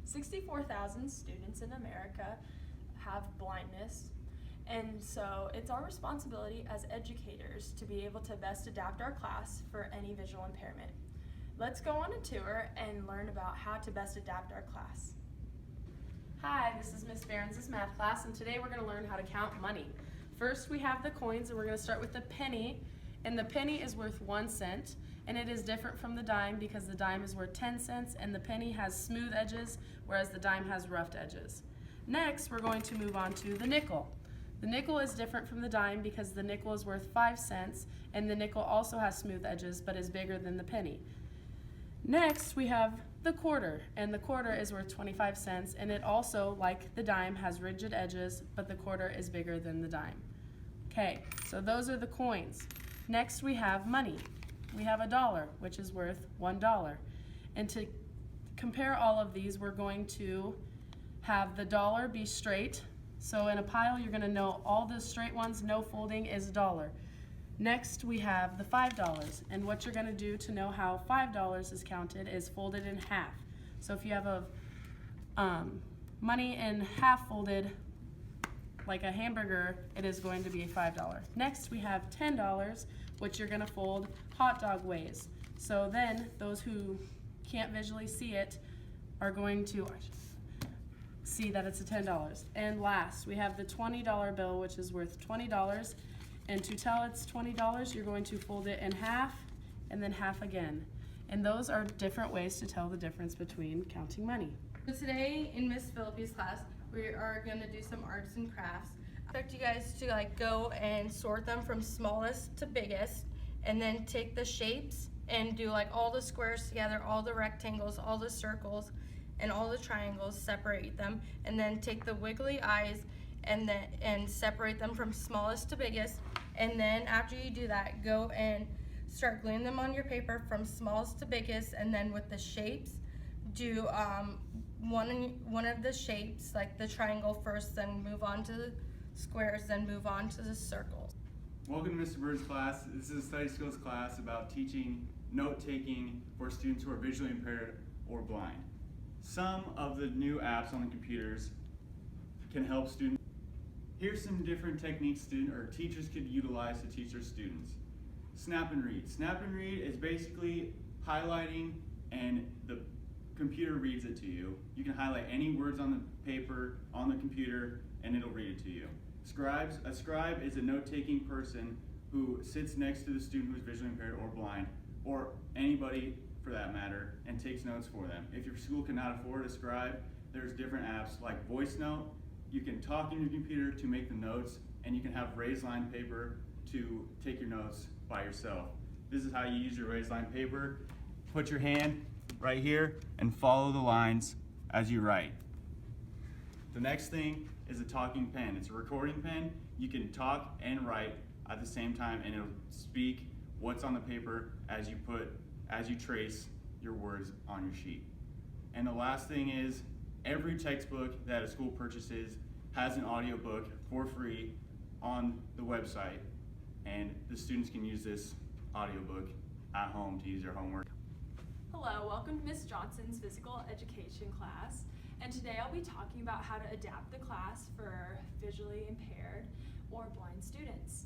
64,000 students in America have blindness, and so it's our responsibility as educators to be able to best adapt our class for any visual impairment. Let's go on a tour and learn about how to best adapt our class. Hi, this is Miss Behrens' math class, and today we're going to learn how to count money. First we have the coins, and we're going to start with the penny, and the penny is worth 1 cent, and it is different from the dime because the dime is worth 10 cents and the penny has smooth edges, whereas the dime has roughed edges. Next, we're going to move on to the nickel. The nickel is different from the dime because the nickel is worth 5 cents, and the nickel also has smooth edges but is bigger than the penny. Next, we have the quarter, and the quarter is worth 25 cents, and it also, like the dime, has rigid edges, but the quarter is bigger than the dime. Okay, so those are the coins. Next, we have money. We have a dollar, which is worth $1. And to compare all of these, we're going to have the dollar be straight. So in a pile, you're going to know all the straight ones, no folding, is a dollar. Next, we have the $5, and what you're going to do to know how $5 is counted is fold it in half. So if you have a money in half folded, like a hamburger, it is going to be a $5. Next, we have $10, which you're going to fold hot dog ways. So then, those who can't visually see it are going to see that it's a $10. And last, we have the $20 bill, which is worth $20. And to tell it's $20, you're going to fold it in half and then half again. And those are different ways to tell the difference between counting money. So today in Miss Phillippe's class, we are going to do some arts and crafts. I expect you guys to go and sort them from smallest to biggest, and then take the shapes and do all the squares together, all the rectangles, all the circles, and all the triangles, separate them, and then take the wiggly eyes and separate them from smallest to biggest. And then after you do that, go and start gluing them on your paper from smallest to biggest, and then with the shapes, do one of the shapes, like the triangle first, then move on to the squares, then move on to the circles. Welcome to Mr. Bird's class. This is a study skills class about teaching note-taking for students who are visually impaired or blind. Some of the new apps on the computers can help students. Here's some different techniques teachers could utilize to teach their students. Snap and read. Snap and read is basically highlighting, and the computer reads it to you. You can highlight any words on the paper, on the computer, and it'll read it to you. A scribe is a note-taking person who sits next to the student who's visually impaired or blind, or anybody for that matter, and takes notes for them. If your school cannot afford a scribe, there's different apps like Voice Note. You can talk in your computer to make the notes, and you can have raised line paper to take your notes by yourself. This is how you use your raised line paper. Put your hand right here and follow the lines as you write. The next thing is a talking pen. It's a recording pen. You can talk and write at the same time, and it'll speak what's on the paper as you trace your words on your sheet. And the last thing is, every textbook that a school purchases has an audiobook for free on the website, and the students can use this audiobook at home to use their homework. Hello, welcome to Miss Johnson's physical education class, and today I'll be talking about how to adapt the class for visually impaired or blind students.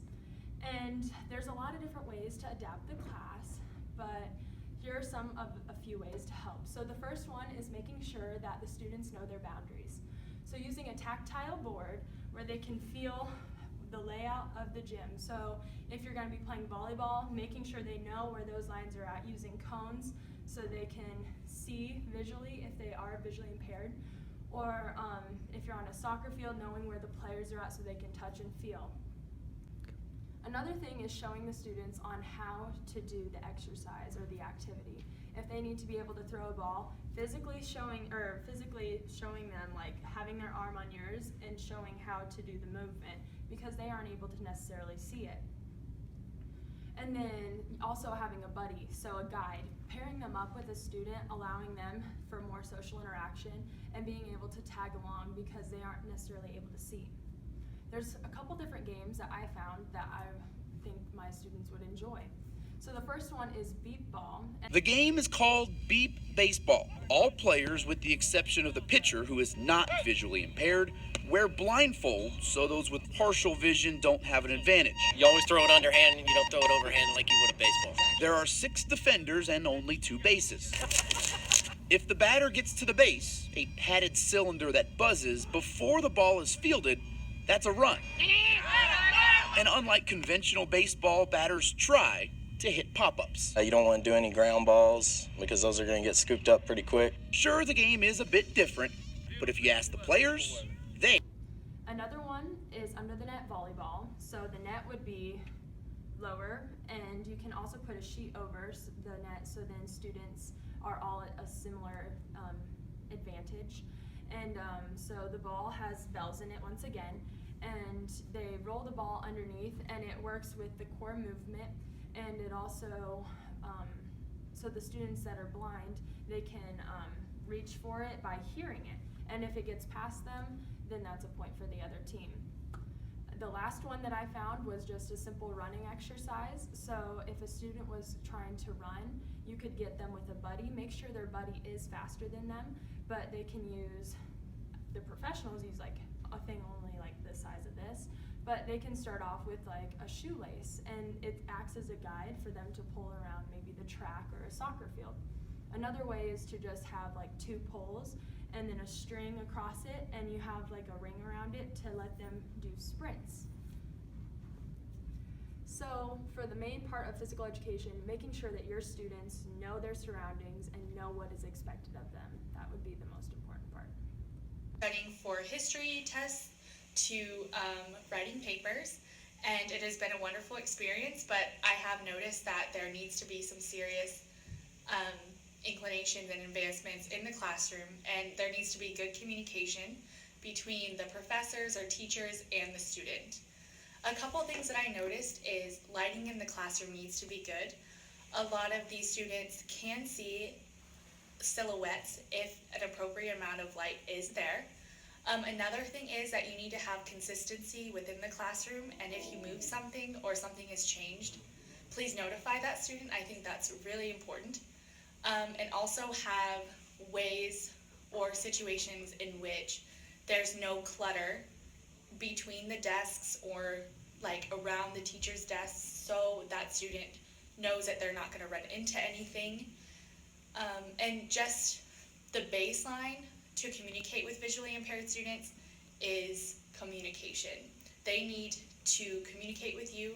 And there's a lot of different ways to adapt the class, but here are some of a few ways to help. So the first one is making sure that the students know their boundaries. So using a tactile board where they can feel the layout of the gym. So if you're going to be playing volleyball, making sure they know where those lines are at, using cones so they can see visually if they are visually impaired. Or if you're on a soccer field, knowing where the players are at so they can touch and feel. Another thing is showing the students on how to do the exercise or the activity. If they need to be able to throw a ball, physically showing them, like having their arm on yours and showing how to do the movement, because they aren't able to necessarily see it. And then also having a buddy, so a guide, pairing them up with a student, allowing them for more social interaction and being able to tag along because they aren't necessarily able to see. There's a couple different games that I found that I think my students would enjoy. So the first one is beep ball. The game is called beep baseball. All players, with the exception of the pitcher, who is not visually impaired, wear blindfolds so those with partial vision don't have an advantage. You always throw it underhand and you don't throw it overhand like you would a baseball. There are 6 defenders and only 2 bases. If the batter gets to the base, a padded cylinder that buzzes before the ball is fielded, that's a run. And unlike conventional baseball, batters try to hit pop-ups. You don't want to do any ground balls because those are going to get scooped up pretty quick. Sure, the game is a bit different, but if you ask the players, they... Another one is under the net volleyball. So the net would be lower, and you can also put a sheet over the net so then students are all at a similar advantage. And so the ball has bells in it once again, and they roll the ball underneath, and it works with the core movement, and it also, so the students that are blind, they can reach for it by hearing it, and if it gets past them, then that's a point for the other team. The last one that I found was just a simple running exercise. So if a student was trying to run, you could get them with a buddy. Make sure their buddy is faster than them, but they can use, the professionals use like a thing only like the size of this, but they can start off with like a shoelace, and it acts as a guide for them to pull around maybe the track or a soccer field. Another way is to just have like 2 poles and then a string across it, and you have like a ring around it to let them do sprints. So for the main part of physical education, making sure that your students know their surroundings and know what is expected of them, that would be the most important part. Studying for history tests to writing papers, and it has been a wonderful experience, but I have noticed that there needs to be some serious inclinations and advancements in the classroom, and there needs to be good communication between the professors or teachers and the student. A couple things that I noticed is lighting in the classroom needs to be good. A lot of these students can see silhouettes if an appropriate amount of light is there. Another thing is that you need to have consistency within the classroom, and if you move something or something has changed, please notify that student. I think that's really important. And also have ways or situations in which there's no clutter between the desks or like around the teacher's desks, so that student knows that they're not going to run into anything. And just the baseline to communicate with visually impaired students is communication. They need to communicate with you.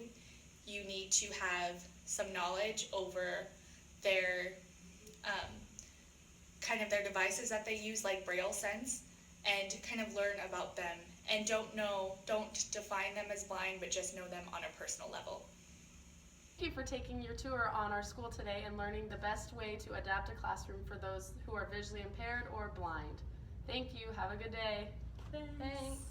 You need to have some knowledge over their kind of their devices that they use, like Braille Sense, and kind of learn about them, and don't define them as blind, but just know them on a personal level. Thank you for taking your tour on our school today and learning the best way to adapt a classroom for those who are visually impaired or blind. Thank you. Have a good day. Thanks.